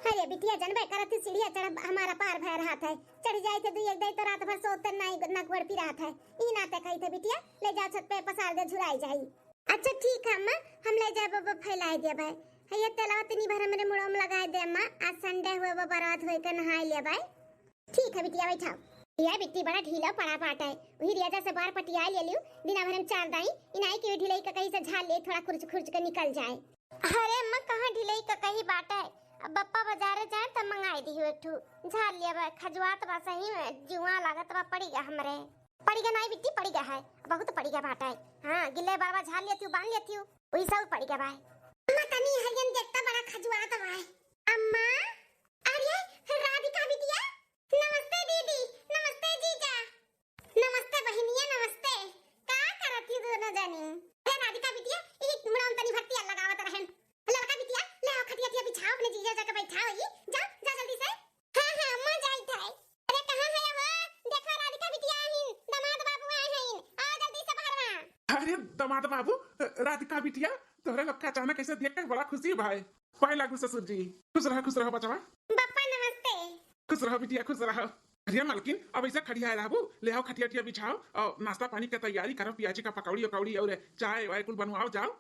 अरे बिटिया जनबे करत थी सीढ़िया चढ़ हमारा पार भय रहा था, चढ़ जाए थे दुई एक दई तो रात भर सोते नहीं नकबड़ पी रहा था। ई नाते कही थे बिटिया ले जा छत पे पसार दे झुराई जाई। अच्छा ठीक है अम्मा, हम ले जाए बब फैलाए दे भाई। ये तेलावा तनी भर हमरे मुड़ो में लगाए दे अम्मा, आज संडे हुए वो बारात होए के नहाए ले भाई। ठीक है बिटिया बैठाओ। ये बिट्टी बड़ा ढीला पड़ा पाटा है, वही रियाजा से बाहर पटिया ले लियो, दिना भर हम चार दाई इनाई की ढिलाई का कहीं से झाल ले थोड़ा खुर्च खुर्च के निकल जाए। अरे अम्मा कहां ढिलाई का कहीं बाटा है, अब बप्पा बाजारे जाए त मंगाई दी एक ठू झाल लिया बा, खजवात बा सही में जुआ लागत बा पड़ी गया हमरे। पड़ी गया नहीं बिट्टी पड़ी गया है, बहुत पड़ी गया बाटा है। हां गिल्ले बाबा झाल लिया थी बांध लिया थी वही सब पड़ी गया बा। अम्मा तनी हरियन देखता बड़ा खजवात बा। अम्मा अरे राधिका बिटिया, नमस्ते दीदी, नमस्ते जीजा, नमस्ते बहनिया, नमस्ते। का करत थी दोनों जानी? अरे राधिका बिटिया एक मुड़ा तनी भक्ति लगावत रहन। लड़का बिटिया ले आओ खटिया टिया बिछाओ, अपने जीजा जाके बैठाओ। ये जा जा जल्दी से। हां हां अम्मा जाई थाई। अरे कहां है वो? देखो राधिका बिटिया आई, दामाद बाबू आए हैं, आओ जल्दी से बाहर। अरे दामाद बाबू, राधिका बिटिया तोहरे लोग का अचानक ऐसे देख के बड़ा खुशी भाई। पाए लागू ससुर जी, खुश रहो बचवा। बप्पा नमस्ते। खुश रहो बिटिया खुश रहो। अरे मालकिन अब ऐसा खड़िया रहबू, ले आओ खटिया टिया बिछाओ और नाश्ता पानी की तैयारी करो, प्याजी का पकौड़ी उकौड़ी और चाय वाय कुल बनवाओ जाओ।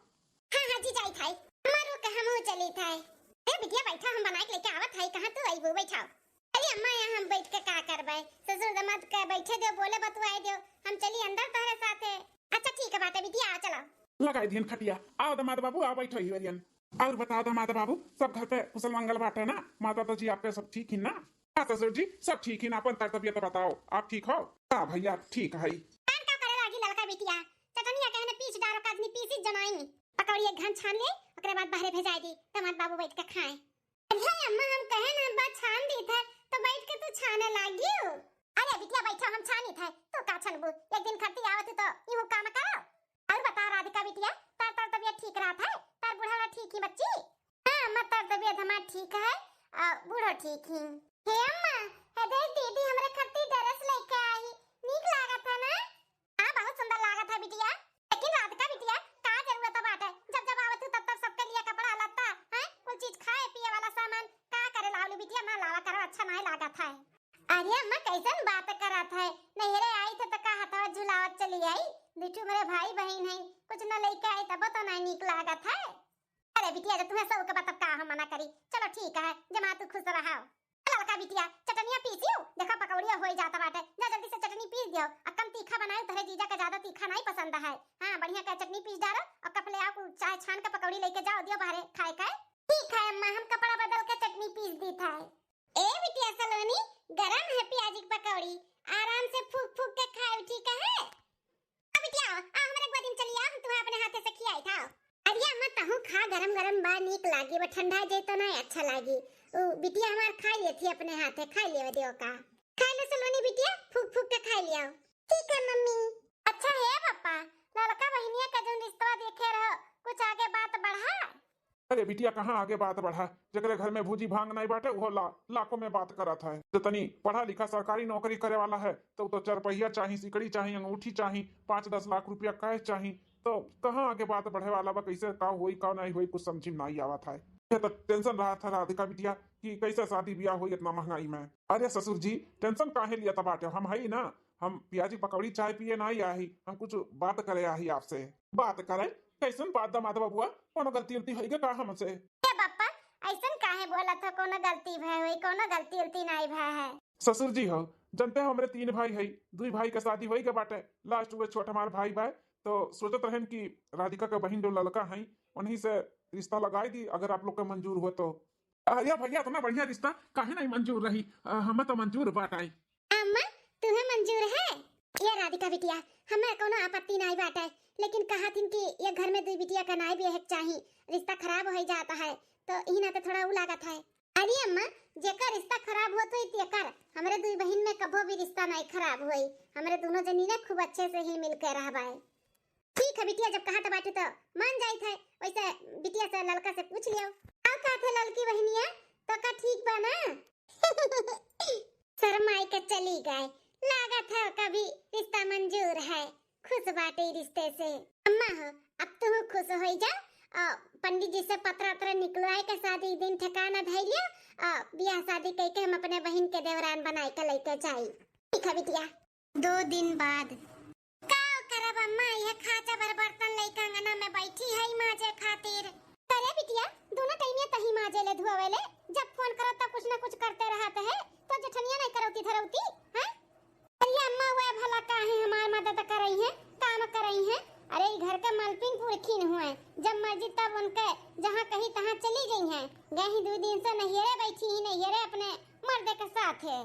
हां हां जी जाई थाई, मारो कहां मो चली थाई। ए बिटिया बैठा, हम बना के लेके आवत थाई। कहां तू आईबो बैठाओ। अरे अम्मा यहाँ हम बैठ के का करबै, ससुर दामाद के बैठे दो, बोले बतवाए दो, हम चली अंदर तोहरे साथे। अच्छा ठीक है बाटे बिटिया आ चलो। लगाई दियन खटिया, आओ दामाद बाबू आओ बैठो ही वरियन। और बताओ दामाद बाबू सब घर पे कुशल मंगल बाटे ना? माता तो जी आपके सब ठीक ही ना? हाँ ससुर जी सब ठीक ही ना, अपन तबियत बताओ आप ठीक हो? हाँ भैया ठीक है। कान का करे लागी लड़का बिटिया, चटनिया कहने पीछ डारो कादनी पीसी जनाई, पकौड़ी एक घन छान ले, ओकरे बाद बाहरे भेजाई दी, दामाद बाबू बैठ के खाए। अरे अम्मा हम कहे ना बात छान दी थे तो बैठ के तू छाने लागी हो। अरे बिटिया बैठा, हम छानी थे तू का छनबू, एक दिन खट्टी आवत तो यूं काम करो। और बता राधिका बिटिया तार तबियत ठीक रहा था? तार बूढ़ा ठीक ही बच्ची? हां अम्मा तार तबियत हमार ठीक है, बूढ़ा ठीक ही। हे अम्मा हे देख दीदी हमरे खट्टी ड्रेस लेके आई, नीक लागत है ना? हां बहुत सुंदर लागत है बिटिया। लेकिन राधिका बिटिया का जरूरत बाटे, जब जब आवत तब तब सबके लिए कपड़ा लत्ता है कुछ चीज खाए पिए वाला सामान का करे लावलू बिटिया, ना लावा करो अच्छा नहीं लागत है। अरे अम्मा कैसन बात करत है, नहरे आई थे तो का हथवा झुलावत चली आई, बिट्टू मेरे भाई बहन है, कुछ न लेके आई तब तो नहीं नीक लागत है। अरे बिटिया जब तुम्हें सब के बता का हम मना करी, चलो ठीक है जमा तू खुश रहो। लड़का बिटिया चटनिया पीसियो, देखा पकौड़िया हो जाता बाटे, जा जल्दी से चटनी पीस दियो, और कम तीखा बनाए, तोरे जीजा का ज्यादा तीखा नहीं पसंद है। हां बढ़िया का चटनी पीस डालो और कप ले आओ, चाय छान के पकौड़ी लेके जाओ, दियो बाहर खाए का। ठीक है अम्मा हम कपड़ा बदल के चटनी पीस दी था। ए बिटिया सलोनी गरम है प्याजी की पकौड़ी, आराम से फूक फूक के खाओ ठीक है। अब बिटिया आ हमरे एक दिन चली आ, हम तुम्हें अपने हाथे से खियाई था। अरे अम्मा तहु खा, गरम गरम बा नीक लागी, बा ठंडा जे तो नहीं अच्छा लागी। ओ बिटिया हमार खाई ले थी अपने हाथे, खाई ले दियो का। खाई ले सलोनी बिटिया, फूक फूक के खाई लियो। ठीक है मम्मी। अच्छा है पापा, लड़का बहनिया का जो रिश्ता देखे रहो, कुछ आगे बात बढ़ा? अरे बिटिया कहाँ आगे बात बढ़ा, जगरे घर में भूजी भांग नहीं बाटे वो लाखों में बात करत है। तो तनी पढ़ा लिखा सरकारी नौकरी करे वाला है तो चरपहिया चाहिए, सिकड़ी चाहिए, अंगूठी चाहिए, 5-10 लाख रुपया कैश चाहिए, तो कहाँ आगे बात बढ़े वाला बा, कैसे का होई का नहीं होई कुछ समझ में नहीं आवत है। ये तो टेंशन रहा था राधिका बिटिया कि कैसे शादी ब्याह हुई इतना महंगाई में। अरे ससुर जी टेंशन काहे लिया था बाटे, हम है ना, हम प्याजी पकौड़ी चाय पिए नहीं आई, हम कुछ बात करे आई आपसे। बात करे कैसन बात दामाद बाबुआ, कोनो गलती उलती होई के का हमसे? ए पापा ऐसन काहे बोला था, कोनो गलती भय होई, कोनो गलती उलती नहीं भय है। ससुर जी हो जनते हो हमरे 3 भाई है, 2 भाई के शादी होई के बाटे, लास्ट हुए छोटा हमार भाई बा, तो सोचत रहन कि राधिका का बहन जो लड़का है उन्हीं से रिश्ता लगाई दी, अगर आप लोग का मंजूर हो तो। अरे भैया इतना बढ़िया रिश्ता काहे नहीं मंजूर रही, हमें तो मंजूर बाटाई। अम्मा तुम्हें मंजूर है? ये राधिका बिटिया हमें कोनो आपत्ति नहीं बाटे, लेकिन कहा थिन कि ये घर में 2 बिटिया का नाई भी एक चाहिए, रिश्ता खराब हो जाता है तो ई ना तो थोड़ा उ लागत है। अरे अम्मा जेकर रिश्ता खराब हो तो इतेकर हमरे 2 बहन में कभो भी रिश्ता नहीं खराब होई, हमरे दोनों जनी ने खूब अच्छे से ही मिलकर रहबाई। ठीक है बिटिया जब कहा तो बाटे तो मान जाई थे, वैसे बिटिया से लड़का से पूछ लियो। आ का थे लड़की बहनिया तो का ठीक बा ना? शर्माई के चली गए, लागत है कभी रिश्ता मंजूर है, खुश बाटे रिश्ते से। अम्मा हो अब तुम खुश हो जा, पंडित जी से पत्र अत्र निकलवाए के शादी दिन ठिकाना धैलिया बियाह शादी कह के हम अपने बहन के देवरान बनाए के लेके जाई। ठीक है बिटिया। 2 दिन बाद का करब अम्मा, यह खाचा भर बर्तन लेके अंगना में बैठी है माजे खातिर। करे बिटिया दोनों टाइम ये तही माजे ले धुआवेले, जब फोन करो तब कुछ ना कुछ करते रहते है, तो जठनिया नहीं करौती धरौती हैं। अरे अम्मा वे भला काहे हमार मदद कर रही है, काम कर रही है। अरे घर के मलपिन पुरखिन हुए, जब मर्जी तब उनके जहाँ कहीं तहाँ चली गई हैं। गई 2 दिन से नहियरे बैठी ही नहियरे अपने मर्द के साथ है।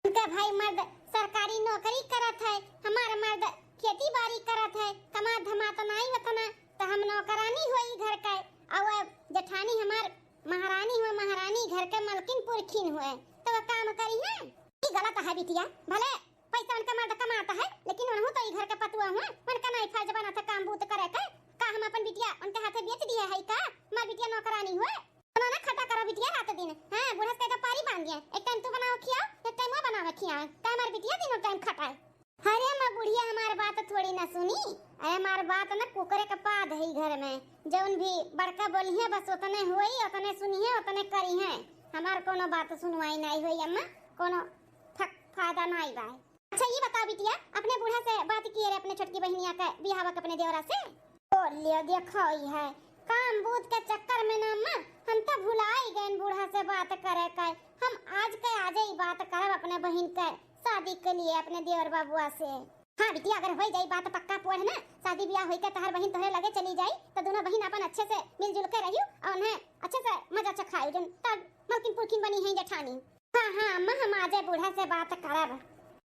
उनका भाई मर्द सरकारी नौकरी करत है, हमारा मर्द खेती बाड़ी करत है, कमा धमा तो नहीं वतना, तो हम नौकरानी हुई घर का। और जेठानी हमार महारानी हुए, महारानी घर के मलकिन पुरखिन हुए, तो वह काम करी है। ये गलत है बिटिया, भले पैसा उनका मर्द कमाता है, लेकिन उन्हों तो घर का पतुआ हुआ, उनका नहीं फर्ज बना था काम बूत करे का हम अपन बिटिया उनके हाथे बेच दिया है का। मां बिटिया नौकरानी हुए, उन्होंने खटा करो बिटिया रात दिन। हां बुढ़ा के तो पारी बांध दिया, एक टाइम तू बनाओ खिया, एक टाइम वो बनावे खिया, का हमार बिटिया तीनों टाइम खटाए। अरे मां बुढ़िया हमार बात थोड़ी ना सुनी, अरे हमार बात ना कुकरे के पाद है घर में, जौन भी बड़का बोली है बस उतने होई, उतने सुनी है, उतने करी है। हमार कोनो बात सुनवाई नहीं होई अम्मा, कोनो फायदा नहीं बा। अच्छा ये बता बिटिया, अपने बूढ़ा से बात की रे अपने छोटकी बहनिया के बियाह के अपने देवरा से? बोल लियो देखो ही है काम बूत के चक्कर में ना अम्मा हम तो भुलाई गए बूढ़ा से बात करे के। हम आज के आज ही बात करब अपने बहन के शादी के लिए अपने देवर बाबुआ से। हां बिटिया अगर हो जाई बात पक्का पोड़ ना, शादी ब्याह होई के तहर बहन तोहरे लगे चली जाई, तो दोनों बहन अपन अच्छे से मिलजुल के रहियो और उन्हें अच्छे से मजा चखाई, जन तब मलकिन पुरखिन बनी है जेठानी। हां हां अम्मा हम आज बूढ़ा से बात करब।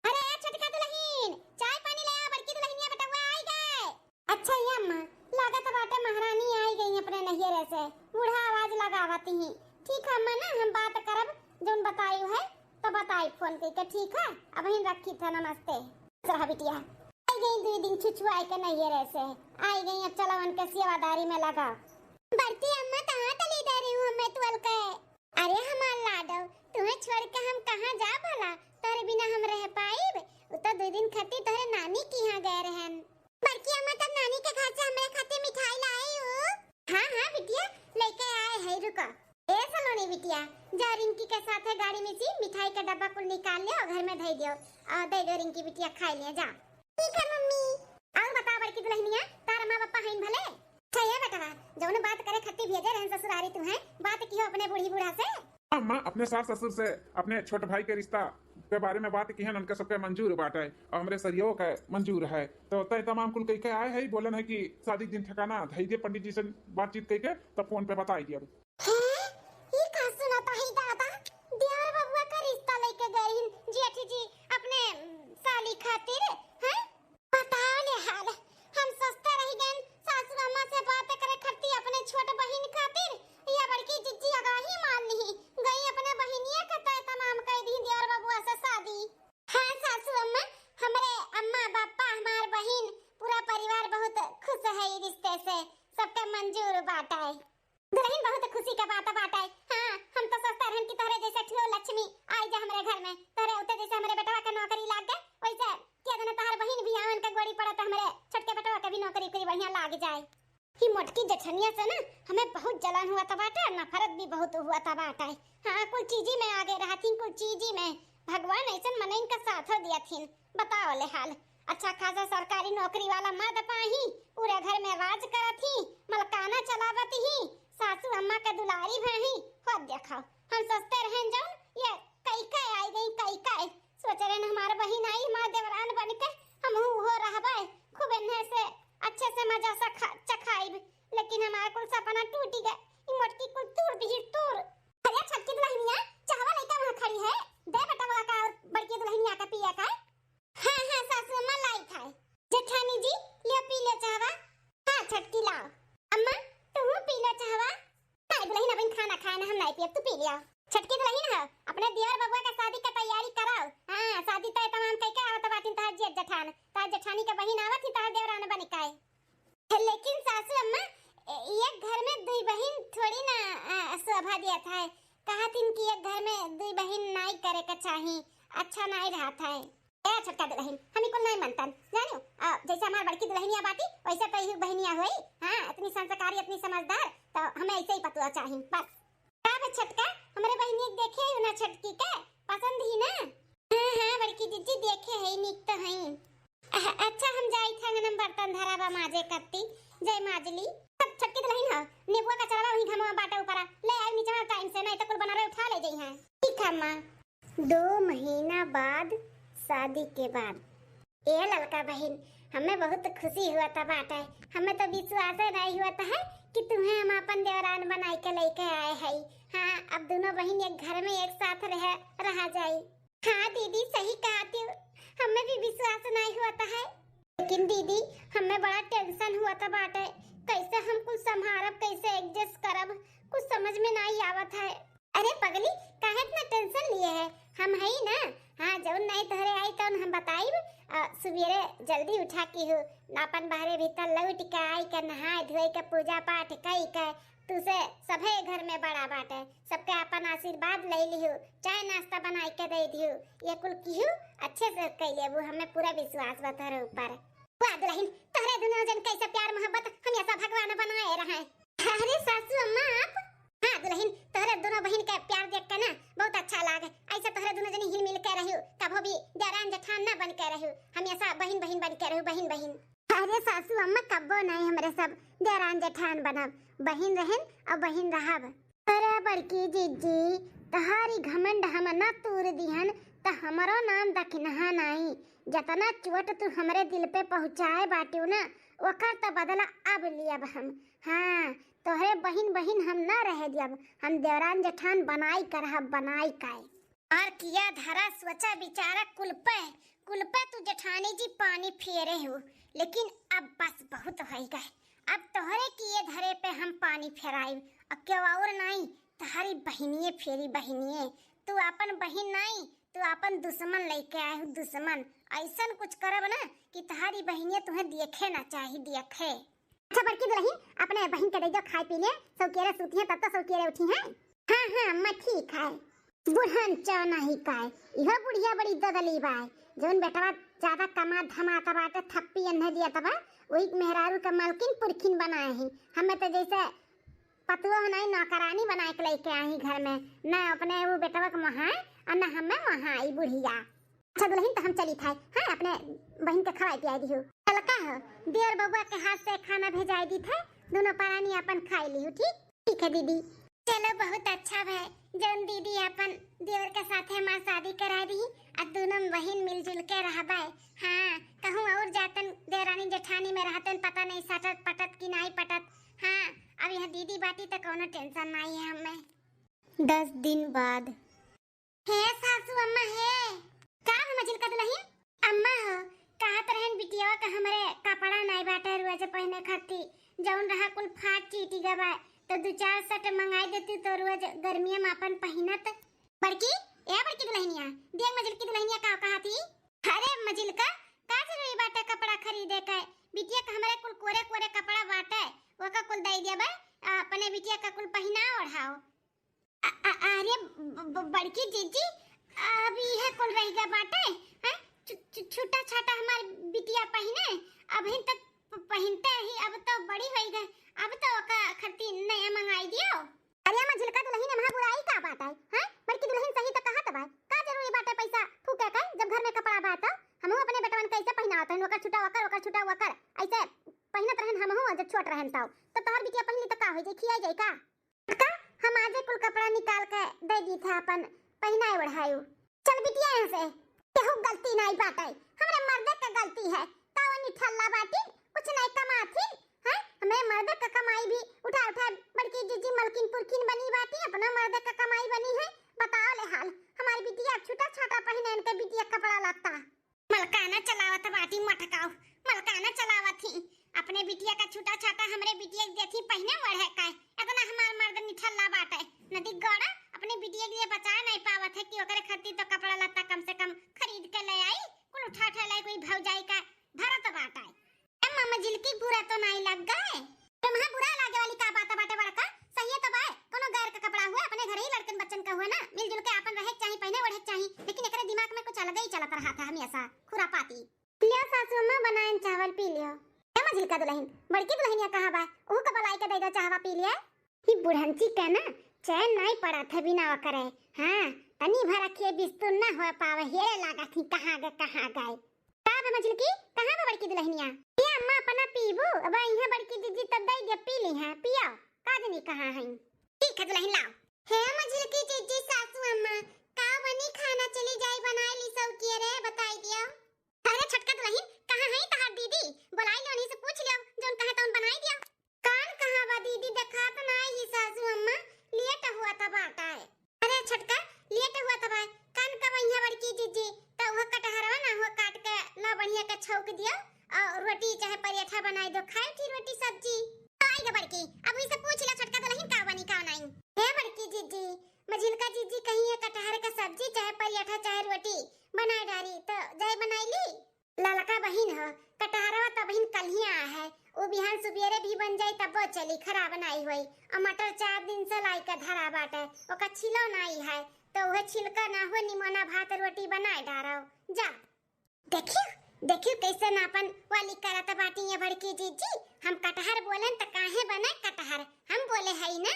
अरे छोटका दुल्हन चाय पानी ले आ, बड़की दुल्हनिया बेटा आई गए। अच्छा ये अम्मा लागत बाटे महारानी आई गई अपने नहियरे से, बूढ़ा आवाज लगावती ही। ठीक है अम्मा ना हम बात करब, जोन बताई है तो बताई फोन करके। ठीक है अब ही रखी था, नमस्ते। रहा बिटिया आई गई 2 दिन छुछुआई के नहियरे से आई गई, अब चलो उनके सेवादारी में लगा। बढ़ती अम्मा कहां चली जा रही हूं मैं तुअल के? अरे हमार लाडो तुम्हें छोड़ के हम कहां जा भला, तोरे बिना हम रह पाइब? उता 2 दिन खातिर तोरे नानी की यहां गए रहन। बड़की अम्मा तब नानी के घर से हमरे खातिर मिठाई लाई हो। हां हां बिटिया लेके आए है, रुको। ए सलोनी बिटिया जा रिंकी के साथ है गाड़ी में सी मिठाई का डब्बा कुल निकाल ले और घर में धई दियो, और दे दो रिंकी बिटिया खा ले जा। ठीक है मम्मी। और बता बड़की दुल्हनिया तार मां पापा हैं भले? अच्छा ये बेटा जौन बात करे खत्ती भेजे रहन ससुरारी तुम्हें, बात की हो अपने बूढ़ी बूढ़ा से? अम्मा अपने सास ससुर से अपने छोटे भाई के रिश्ता के बारे में बात की है, उनके सबके मंजूर बाटे और हमरे सरियों का मंजूर है, तो तय तमाम कुल कह के आए है, बोलन है कि शादी दिन ठिकाना धई दे पंडित जी से बातचीत कह के तब फोन पे बताई दिया। ये का सुनाता है दादा, देवर बबुआ का रिश्ता लेके गई जेठी जी अपने साली खातिर हैं? बताओ ले हाल, हम सस्ता रह गए सासू अम्मा से बात करे खत्ती अपने छोटे बहन खातिर, या बड़की जिज्जी अगाही मान ली गई अपने बहनिया का तय तमाम कह दी देवर बबुआ से शादी। हां सासू अम्मा हमरे अम्मा पापा हमार बहन पूरा परिवार बहुत खुश है इस रिश्ते से, सबके मंजूर बाटा है। दुल्हन बहुत खुशी का बात बाटा है। हां हम तो सोचते रहन कि तोरे जैसे ठियो लक्ष्मी आई जा हमरे घर में, तोरे उते जैसे हमरे बेटवा के नौकरी लाग गए, वैसे के दिन तोहर बहन भी आवन के गोड़ी पड़त हमरे छोटके बेटवा के भी नौकरी करी बढ़िया लाग जाए। ही मोटकी जेठनिया से ना हमें बहुत जलन हुआ था बाटा, नफरत भी बहुत हुआ था बाटा। हां कुल चीज में आगे रहती, कुल चीज में भगवान ऐसन मनइन का साथ दिया थीन। बताओ ले हाल अच्छा खासा सरकारी नौकरी वाला मर्द पाही, पूरे घर में राज करत ही, मलकाना चलावत ही, सासू अम्मा के दुलारी भही हो। देखो हम सोचते रहन जौन ये कई आई गई कई सोच रहे हमारे बहन आई हमारे देवरान बन के हम हो रहबे खूब इन्हें से अच्छे से मजा से चखाइब, लेकिन हमारा कुल सपना टूट गया। ई मोटकी कुल तोड़ दी तोड़। अरे छटकी दुल्हनिया चावल लइका वहां खड़ी है, दे बेटा वो का बड़की दुल्हनिया का पिया का। हां हां सासू अम्मा लाई था। जेठानी जी ले पी ले चावा। हां छटकी लाओ। अम्मा तू पी ले चावा। नहीं दुल्हन अपन खाना खाना हम नहीं पिए, तू पी लिया। छटकी दुल्हन है अपने देवर बबुआ का शादी का तैयारी कराओ। हां शादी तय तमाम कह के आवत बातिन तार जेठ जेठान तार जेठानी का बहन आवत ही तार देवरान बन के। लेकिन सासू अम्मा एक घर में 2 बहन थोड़ी ना शोभा दिया था, कहा थी कि एक घर में 2 बहन नहीं करे का चाहिए, अच्छा नहीं रहा था। ए छोटका दुल्हन हमी को नहीं मनतन जानो जैसे हमार बड़की दुल्हनिया बाटी वैसे तो ही बहनिया होई। हां इतनी संस्कारी इतनी समझदार तो हमें ऐसे ही पतुआ चाहिए बस। का बे छोटका हमरे बहनी देखे हो ना छटकी के पसंद ही ना। हां हां बड़की दीदी देखे है निक तो है। अच्छा हम जाई थे नम बर्तन धरावा माजे करती जय माजली सब छटकी दुल्हन हो नेबुआ का चढ़ावा वही घमवा बाटा ऊपर ले आई नीचे टाइम से नहीं तो कुल बना रहे उठा ले जई हैं। ठीक है मां 2 महीना बाद शादी के बाद ए लड़का बहन हमें बहुत खुशी हुआ था बाटे। हमें तो विश्वास नहीं हुआ था कि तुम्हें हम अपन देवरान बनाई के लेके आए हैं। हाँ अब दोनों बहन एक घर में एक साथ रहा जाए। हाँ दीदी सही कहती हो हमें भी विश्वास नहीं हुआ था लेकिन दीदी हमें बड़ा टेंशन हुआ था बाटे कैसे हम कुछ संभारब कैसे एडजस्ट करब कुछ समझ में नहीं आवत है। अरे पगली काहे इतना टेंशन लिए है हम है ही ना। हाँ जौन नहीं तोहरे आई तो हम बताइब सुबेरे जल्दी उठा की हो अपन बाहरे भीतर लौट के आई के नहाए धोए के पूजा पाठ कई के तुसे सभे घर में बड़ा बाटे सबके अपन आशीर्वाद ले लियो चाय नाश्ता बनाई के दे दियो ये कुल कियो अच्छे से कई लेबू हमें पूरा विश्वास बा तोहरे ऊपर। वाह दुल्हन तोहरे दोनों जन कैसे प्यार मोहब्बत हम ऐसा भगवान बनाए रहे। अरे सासू अम्मा आप हाँ दुल्हन तोहरे दोनों बहन के प्यार देख के ना बहुत अच्छा लागे ऐसे तोहरे दोनों जनी हिल मिल के रहियो कभो भी देरान जेठान ना बन के रहियो हमेशा बहन बहन बन के रहियो बहन बहन। अरे सासू अम्मा कब्बो नहीं हमरे सब देरान जेठान बनब बहन रहन और बहन रहब। अरे बड़की जीजी तहारी घमंड हम ना तूर दिहन त हमरो नाम दखनहा नहीं जतना चोट तू हमरे दिल पे पहुंचाए बाटियो ना ओकर त बदला अब लियब हम। हाँ तोहरे बहन बहन हम ना रह दियब हम देवरान जेठान बनाई करहब बनाई काय और किया धरा सोचा बिचारा कुलपे तू जेठानी जी पानी फेरे हो लेकिन अब बस बहुत हो गए अब तोहरे किए धरे पे हम पानी फेराइब अब क्यों और नहीं तहारी बहनिए फेरी बहनिए तू अपन बहन नहीं तू अपन दुश्मन लेके आए हो दुश्मन ऐसा कुछ करब ना कि तहारी बहनिए तुम्हें देखे ना चाहिए देखे। अच्छा बड़की दुल्हन अपने बहन के दे दो खाए पी ले सौकेरे सूती है तब तो सौकेरे उठी है। हाँ हाँ मैं ठीक है बुढ़न चौना ही काय इहो बुढ़िया बड़ी ददली बाय जोन बेटवा ज्यादा कमा धमाता बाटे थप्पी अन्हे दिया तबा वही मेहरारू का मालकिन पुरखिन बनाए ही हमें तो जैसे पतुआ नहीं नौकरानी बनाए के लेके आई घर में ना अपने वो बेटवा का महाए और ना हमें महाई बुढ़िया। अच्छा दुल्हन तो हम चली था हाँ अपने बहन के खवाई पियाई दी हो लड़का हो देर बबुआ के हाथ से खाना भेजाई दी था दोनों परानी अपन खाई ली हो। ठीक है दीदी चलो बहुत अच्छा है जौन दीदी अपन देवर के साथ हमार शादी करा दी और दोनों बहन मिलजुल के रहबे। हाँ कहूँ और जातन देवरानी जेठानी में रहतन पता नहीं सटत पटत की नहीं पटत। हाँ अब यह दीदी बाटी तो कोनो टेंशन नहीं है हमें। 10 दिन बाद हे सासू अम्मा है का मजिल का दुल्हन अम्मा हो कहा तरहन बिटिया का हमरे कपड़ा नहीं बाटे रोज पहने खाती जौन रहा कुल फाट चीटी गवा तो 2-4 सेट मंगाई देती तो रोज गर्मियों में अपन पहनत। बड़की दुल्हनिया देख मजिल की दुल्हनिया का कहा थी। अरे मजिल का जरूरी बाटे कपड़ा खरीदे के बिटिया का हमरे कुल कोरे कोरे कपड़ा बाटे वो का कुल दे दिया बा अपने बिटिया का कुल पहना ओढ़ाओ। अरे बड़की जीजी अभी है कुल रह गया बाटे हैं छोटा छोटा हमार बिटिया पहने अभी तक पहनते ही अब तो बड़ी हो गई अब तो का खर्ची नया मंगाई दियो। अरे अम्मा झिलका दुल्हन में बुराई का बात है हैं बड़की दुल्हन सही तो कहा तबा का जरूरी बात है पैसा फूके का जब घर में कपड़ा बात हम अपने बेटवन कैसे पहनावत हैं ओकर छुटा वकर ऐसे पहनत रहन हम जब छोट रहन तो तोहर बिटिया पहनली तो का हो जाई खिया जाई का हम आजे कुल कपड़ा निकाल के दे दी था अपन पहनाए ओढ़ायो। चल बिटिया यहां से केहू गलती नहीं बात है हमरे मर्दे का गलती है तावनी ठल्ला बाटी कुछ नहीं कमाथी हैं हमें मर्दे का कमाई भी उठा बड़की जीजी मलकिन पुरखिन बनी बाटी अपना मर्दे का कमाई बनी है बताओ ले हाल हमारी बिटिया छोटा छोटा पहने इनके बिटिया कपड़ा लगता मलकाना चलावत बाटी मटकाओ मलकाना चलावत थी अपने बिटिया का छोटा छोटा हमरे बिटिया देखी पहने बढ़े का इतना हमार मर्द निठल्ला बाटे नदी गड़ा अपने बिटिया के लिए बचा नहीं पावत है कि ओकरे खातिर तो कपड़ा लत्ता कम से कम खरीद के ले आई कुल उठा लाई कोई भौजाई का भरत बाटा है मामा जिलकी बुरा तो नहीं लग गए तुम्हारा बुरा लागे वाली का बात बाटे बड़का सही है तो बाय कोनो गैर का कपड़ा हुआ अपने घर ही लड़कन बच्चन का हुआ ना मिलजुल के अपन रहे चाहिए पहने ओढ़े चाहिए लेकिन एकरे दिमाग में कुछ अलग ही चलत रहा था हमेशा खुरापाती। लियो सासू अम्मा बनाए चावल पी लियो। ए मझिल का दुल्हन, बड़की दुल्हनिया कहां बा? ओहू का बलाई के दे दो चाहवा पी लिया। ई बुढ़ंची के ना चैन नहीं पड़ा था बिना करे। हां तनी भर रखिए बिस्तुन ना हो पावे हेरे लागा थी कहां गए का बे मझिल की कहां बा बड़की दुल्हनिया? ये अम्मा अपना पीबू अब यहां बड़की दीदी तब दई दे पी ली है पियो काजनी कहां है। ठीक है दुल्हन लाओ। हे मझिल की जीजी सासू अम्मा का बनी खाना चली जाई बनाई ली सब के रे बताई दियो। अरे छटका दुल्हन कहां है तहार दीदी? बुलाई लो नहीं से पूछ लियो जोन कहे तौन बनाई दियो। कान कहां बा दीदी देखा तो नहीं ही सासू अम्मा लेट हुआ था बाटा है। अरे छटका लेट हुआ था भाई कान का वहिया बड़की जीजी तो वो कटहरवा ना हो काट के ला बढ़िया के छौक दियो और रोटी चाहे पराठा बनाई दो खाए थी रोटी सब्जी। आई गे बड़की अब इसे पूछ ले छटका दुल्हन का बनी का नहीं। हे बड़की जीजी मझिलका जीजी कहीं है कटहर का सब्जी चाहे पराठा चाहे रोटी बनाई डारी तो जय बनाई ली। ललका बहिन हो कटहरवा तो बहिन कल ही आया है वो बिहान सुबेरे भी बन जाई तब चली खराब नहीं हुई और मटर 4 दिन से लाई का धरा बाटे ओका छिलो नहीं है तो वह छिलका ना हो निमोना भात रोटी बनाए डारो जा। देखियो कैसे नापन वाली करत बाटी ये बड़की जीजी हम कटहर बोलन त काहे बने कटहर हम बोले है ना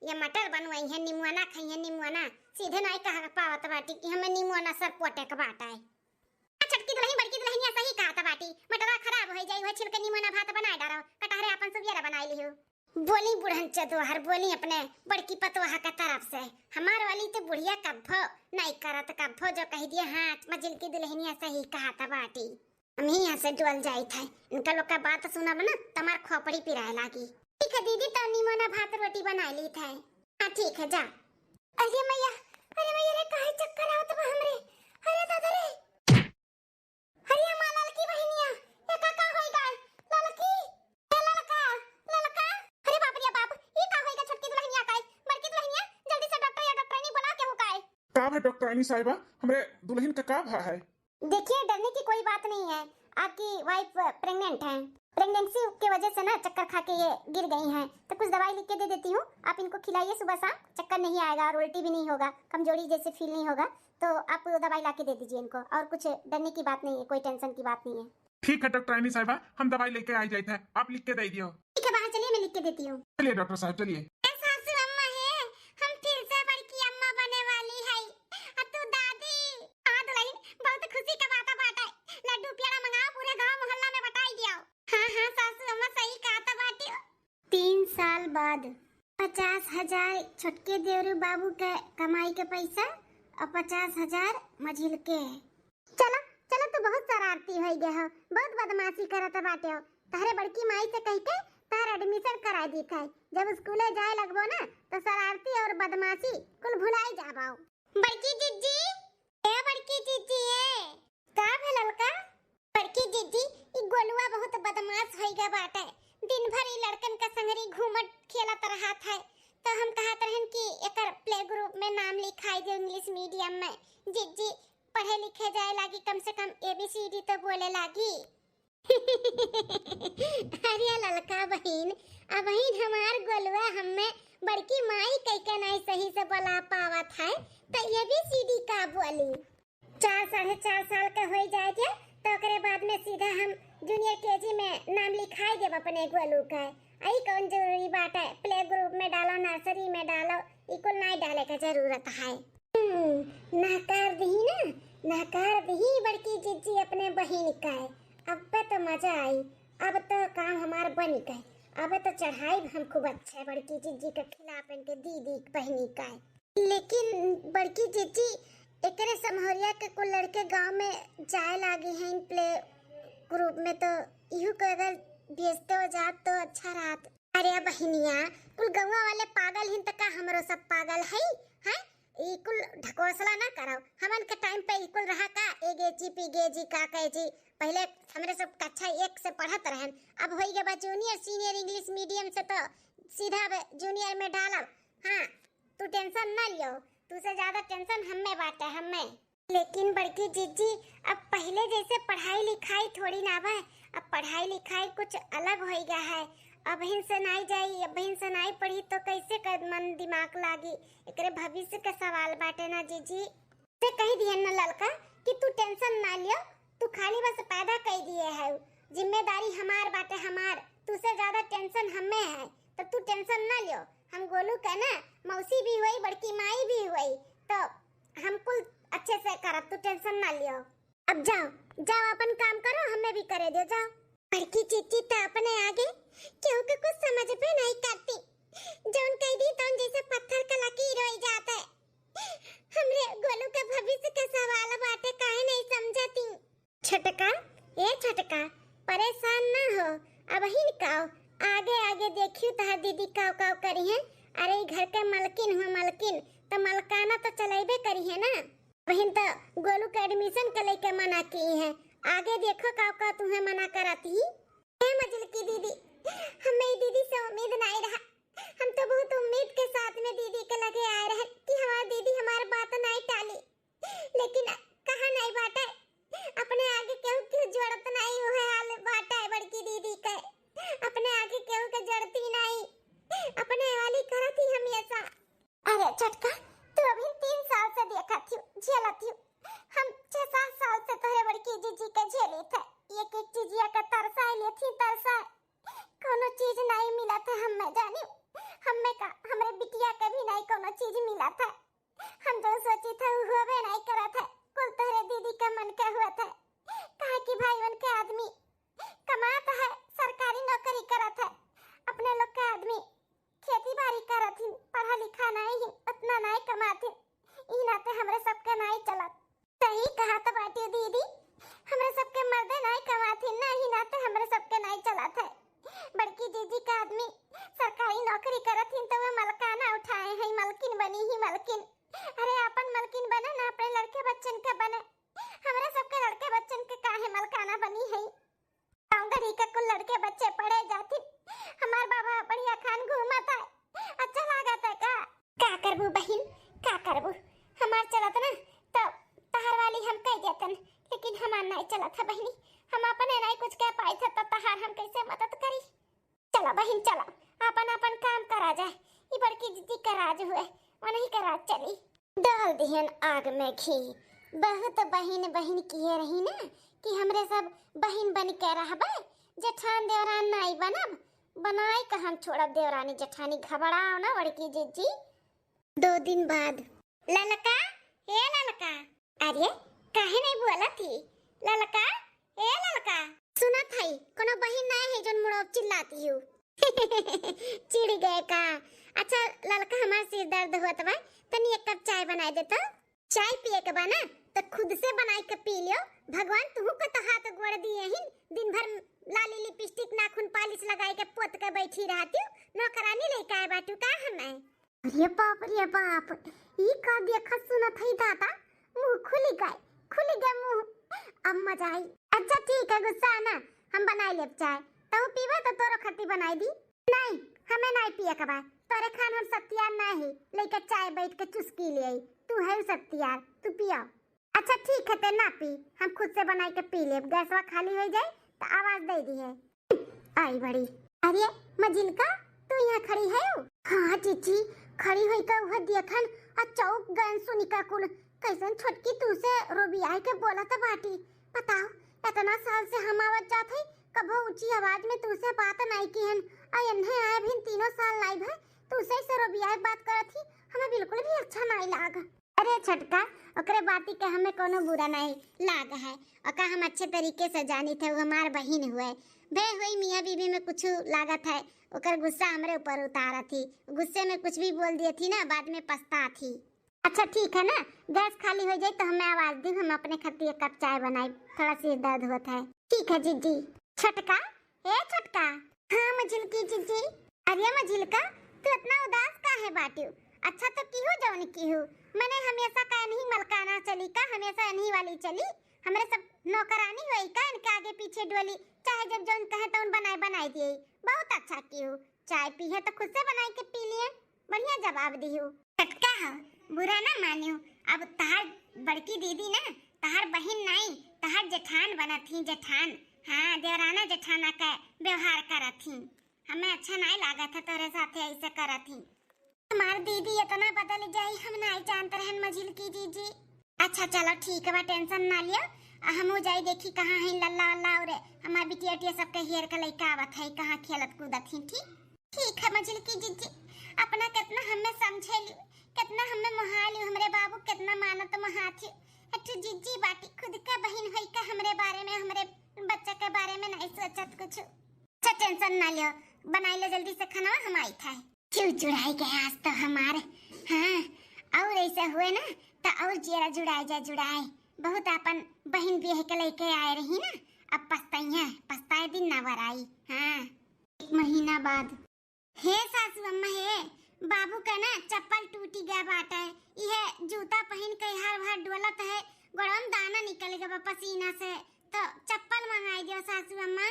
ये मटर बनवाई है निमोना खाई है निमोना सीधे नहीं कह पावत बाटी कि हमें निमोना सर पोटे का बाटा है। छटकी दुल्हन बड़की दुल्हनिया सही कहा था बाटी मटरा खराब हो जाई वो छिलके निमोना भात बनाए डारो कटहरे अपन सुबेरा बनाई लियो। बोली बुढ़न चतुहर बोली अपने बड़की पतोहा का तरफ से हमार वाली तो बुढ़िया कब्बो नहीं करत कब्बो जो कह दिया हां मजिल की दुल्हनिया सही कहा था बाटी हम ही यहाँ से डुअल जाई थे इनका लोग का बात सुना बना तमार खोपड़ी पिराए लागी। ठीक है दीदी तो निमोना भात रोटी बनाई ली थे। हां ठीक है जा। अरे मैया रे काहे चक्कर आवत बा हमरे। अरे दादा रे अरे अम्मा ललकी बहनिया ये का होई गए ललकी ए ललका अरे बाप रे बाप ये का होई गए छटकी दुल्हनिया का बड़की दुल्हनिया जल्दी से डॉक्टर या डॉक्टरनी बुला के हो काए का है डॉक्टरानी साहिबा हमरे दुल्हन का का भा है? देखिए डरने की कोई बात नहीं है आपकी वाइफ प्रेग्नेंट है प्रेगनेंसी की वजह से ना चक्कर खा के ये गिर गई हैं तो कुछ दवाई लिख के दे देती हूँ आप इनको खिलाइए सुबह शाम चक्कर नहीं आएगा और उल्टी भी नहीं होगा कमजोरी जैसे फील नहीं होगा तो आप दवाई ला के दे दीजिए इनको और कुछ डरने की बात नहीं है कोई टेंशन की बात नहीं है। ठीक है डॉक्टरानी साहिबा हम दवाई लेके आई जाते हैं आप लिख के दे दियो। ठीक है बाहर चलिए मैं लिख के देती हूँ। चलिए डॉक्टर साहब चलिए। सासू अम्मा है हम फिर से बड़की अम्मा बने वाली है तू दादी हां दुल्हन बहुत खुशी का बात है लड्डू पेड़ा मंगाओ पूरे गांव मोहल्ला में बटाई दियो। हां सासू अम्मा सही कहा था बाटी 3 साल बाद 50,000 छोटके देवरू बाबू के कमाई के पैसा और 50,000 मझिल के। चलो तो बहुत शरारती हो गया हो बहुत बदमाशी करत बाटे हो तारे बड़की माई से कह के तार एडमिशन करा दी था जब स्कूले जाए लगबो ना तो शरारती और बदमाशी कुल भुलाई जाबाओ। बड़की जीजी है का भेलल का बड़की जीजी ई गोलुआ बहुत बदमाश होई गया बाटे दिन भर ई लड़कन का संगरी घूमत खेलत रहा था तो हम कहत रहन कि एकर प्ले ग्रुप में नाम लिखाई दे इंग्लिश मीडियम में जीजी पढ़े लिखे जाए लागी कम से कम ABCD तो बोले लागी। अरे ललका बहन अब हमार गोलुआ हमें बड़की माई कह के नहीं सही से बोला पावत है तो ABCD का बोली 4-4.5 साल का हो जाए तो ओकरे बाद में सीधा हम जूनियर KG में नाम लिखाई देब अपने गोलू का। आई कौन जरूरी बात है प्ले ग्रुप में डालो नर्सरी में डालो इकुल नहीं डाले का जरूरत है। नाकार दी बड़की जीजी अपने बहन का अब तो मजा आई अब तो काम हमार बन गए अब तो चढ़ाई हम खूब अच्छा बड़की जीजी के खिलाफ इनके दीदी बहनी का। लेकिन बड़की जीजी एकरे समहरिया के कुल लड़के गांव में जाए लागे हैं प्ले ग्रुप में तो इहू को अगर भेजते हो जात तो अच्छा रहत। अरे बहनिया कुल गौवा वाले पागल हिन त का हमरो सब पागल है हैं ई कुल ढकोसला ना करो हमन के टाइम पे इकुल रहा का एगेजी पीगेजी का कहेजी पहले हमरे सब कक्षा 1 से पढ़त रहन अब होई गए बा जूनियर सीनियर इंग्लिश मीडियम से तो सीधा जूनियर में डालब। हां तू टेंशन ना लियो तुझसे ज्यादा टेंशन हमें बाटे हमें। लेकिन बड़की जीजी अब पहले जैसे पढ़ाई लिखाई थोड़ी ना बा अब पढ़ाई लिखाई कुछ अलग हो गया है अब हिंसे नहीं जाई अब हिंसे नहीं पढ़ी तो कैसे कर मन दिमाग लागी एकरे भविष्य का सवाल बाटे ना जीजी से कह दिया ना ललका कि तू टेंशन ना लियो, तू खाली बस पैदा कर दिए है, जिम्मेदारी हमार बाटे हमार, तुझसे ज्यादा टेंशन हमें है, तो तू टेंशन ना लियो। हम गोलू का ना मौसी भी हुई, बड़की माई भी हुई, तो हम कुल अच्छे से करब, तू टेंशन ना लियो। अब जाओ जाओ अपन काम करो, हमें भी करे दो, जाओ। बड़की चिट्ठी तो अपने आगे क्यों के कुछ समझ पे नहीं करती, जौन कह दी तौन जैसे पत्थर का लकीर हो जाता है। हमरे गोलू के भविष्य का सवाल बाटे, काहे नहीं समझती। छटका ए छटका, परेशान ना हो, अब ही निकाओ, आगे आगे देखियो तहार दीदी काव काव करी है। अरे घर के मलकिन हो मलकिन, तो मलकाना तो चलेबे करी है ना। बहन तो गोलू के एडमिशन के लेके मना की है, आगे देखो काव का तुम्हें मना कराती। ए मजल की दीदी, हमें दीदी से उम्मीद नहीं रहा, हम तो बहुत उम्मीद के साथ में दीदी के लगे आए रहे कि हमारी दीदी हमारी बात नहीं टाली, लेकिन कहा नहीं बाटे, अपने आगे केहू की जरूरत नहीं हुए हाल बाटे बड़की दीदी के, अपने आगे केहू के जरूरत ही नहीं, अपने वाली करती हमेशा। अरे छटका, तू अभी 3 साल से देखा थी झेलती, हम 6-7 साल से तोरे बड़की जीजी के झेली थे, एक एक चीजिया का तरसा ले थी, तरसा कोनो चीज नहीं मिला था, हमें जानी हमें का हमरे बिटिया के भी नहीं कोनो चीज मिला था, हम जो सोची थे वो होवे नहीं करा था, कुल तोरे दीदी का मन का हुआ था। कहा कि भाई बन के आदमी कमाता है, सरकारी नौकरी करत है, अपने लोग के आदमी खेती बाड़ी करत ही, पढ़ा लिखा नहीं, उतना नहीं कमाते, ई नाते हमरे सबके नहीं चलत। सही कहा तो बाटी दीदी, हमरे सबके मर्दे नहीं कमाते, नहीं नाते हमरे सबके नहीं चलत है। बड़की दीदी का आदमी सरकारी नौकरी करत ही तो वो मलकाना उठाए हैं, मलकिन बनी ही मलकिन। अरे अपन मलकिन बने ना, अपने लड़के बच्चन के बने, हमरे सबके लड़के बच्चन के काहे मलकाना बनी है। गाँव के कुल लड़के बच्चे पढ़े जाती, हमार बाबा बढ़िया खान घूमता है, अच्छा लागत है का करबू बहन, का करबू, हमार चलत ना तो तहार वाली हम कह देतन, लेकिन हमार नहीं चलत है बहनी, हम अपने नहीं कुछ कह पाए थे तो तहार हम कैसे मदद करी। चलो बहन चलो, अपन अपन काम करा जाए, ये बड़की दीदी का राज हुए वही का राज चली। डाल दिहन आग में घी, बहुत बहन बहन किए रही ना कि हमरे सब बहन बन के रहबे, जेठान देवरान नहीं बनब, बनाई का हम छोड़ब देवरानी जेठानी, घबराओ ना बड़की जीजी। 2 दिन बाद ललका ए ललका, अरे काहे नहीं बोला थी ललका ए ललका, सुना थई कोनो बहन नहीं है जोन मुड़ो चिल्लाती हूँ। चिढ़ गए का। अच्छा ललका, हमार सिर दर्द होत बा, तनी 1 कप चाय बनाए देता। चाय पिए के बा ना तो खुद से बनाई के पी लियो, भगवान तुहू को तो हाथ गोड़ दिए हिन, दिन भर लाली लिपस्टिक नाखून पालिश लगाई के पोत के बैठी रहती, नौकरानी लेके आए बाटू का हमें। अरे बाप ई का देखा सुनत है दादा, मुंह खुली गए मुंह, अब मजा आई। अच्छा ठीक है, गुस्सा ना, हम बनाई लेब चाय, तू पीबे तो तोरो खट्टी बनाई दी। नहीं हमें नहीं पिए के बा, तोरे खान हम सत्यार नहीं लेके चाय बैठ के चुस्की ले आई, तू है सत्यार, तू पिया। अच्छा ठीक है, ते ना पी, हम खुद से बनाई के पी लेब, गैसवा खाली हो जाए तो आवाज दे दी है। आई बड़ी, अरे मजिलका तू यहाँ खड़ी है? हाँ चीची खड़ी हुई का वह देखन आ चौक गन सुनी का कुल कैसन छोटकी तू से रोबिया के बोला था बाटी, बताओ इतना साल से हम आवाज जात है, कबो ऊंची आवाज में तू से बात नहीं की हन, आ इन्हें आए भी 3 साल लाइव है, तू से रोबिया बात करत ही, हमें बिल्कुल भी अच्छा नहीं लाग। अरे छटका, ओकरे बाती के हमें कोनो बुरा नहीं लाग है, ओका हम अच्छे तरीके से जानी थे, वो हमार बहन हुए, बे हुई मियाँ बीबी में कुछ लागत है, ओकर गुस्सा हमरे ऊपर उतारा थी, गुस्से में कुछ भी बोल दिए थी ना, बाद में पछता थी। अच्छा ठीक है ना, गैस खाली हो जाए तो हमें आवाज दी, हम अपने खातिर 1 कप चाय बनाई, थोड़ा सिर दर्द होता है। ठीक है जीजी। छटका ए छटका, हाँ मझिलकी जीजी। अरे मझिलका तू इतना उदास काहे बाटी? अच्छा तो की हो जौन की हो, मैंने हमेशा का नहीं मलकाना चली का, हमेशा इन्हीं वाली चली, हमरे सब नौकरानी हुई का, इनके आगे पीछे डोली, चाहे जब जौन कहे तो उन बनाई दिए, बहुत अच्छा की हो, चाय पी है तो खुद से बनाई के पी लिए, बढ़िया जवाब दी हो। छटका हो, बुरा ना मानियो, अब तहार बड़की दीदी ना तहार बहन नहीं, तहार जेठान बना थी, जेठान, हाँ देवराना जेठाना का व्यवहार करा थी, हमें अच्छा नहीं लगा था तोरे साथे ऐसे करा थी। हमार दीदी इतना बदल जाई हम नहीं जानते रहन मझिलकी जीजी। अच्छा चलो ठीक है बा, टेंशन ना लियो। हमहू जाई देखी कहाँ है लल्ला वल्ला और हमार बिटिया टिया सबके हियर का लइका आवत है, कहाँ खेलत कूदत ही। ठीक ठीक है मजिल की जीजी, अपना कितना हमें समझेली, कितना हमें मोहाली, हमरे बाबू कितना मानत महाथी। अच्छा जीजी बाटी खुद का बहन होई का हमरे बारे में, हमरे बच्चा के बारे में नहीं सोचत कुछ। अच्छा टेंशन ना लियो, बनाई ले जल्दी से खाना, हम आई था। क्यों जुड़ाई गए आज तो हमारे। हाँ और ऐसा हुए ना तो और जेरा जुड़ाई जा जुड़ाए। बहुत अपन बहन भी के लेके आए रही ना, अब पछताए दिन ना बराई। हाँ 1 महीना बाद। हे सासू अम्मा हे, बाबू का ना चप्पल टूटी गया बाटा है, यह जूता पहन के हर भर डोलत है, गरम दाना निकल गया पसीना से, तो चप्पल मंगाई दियो सासू अम्मा।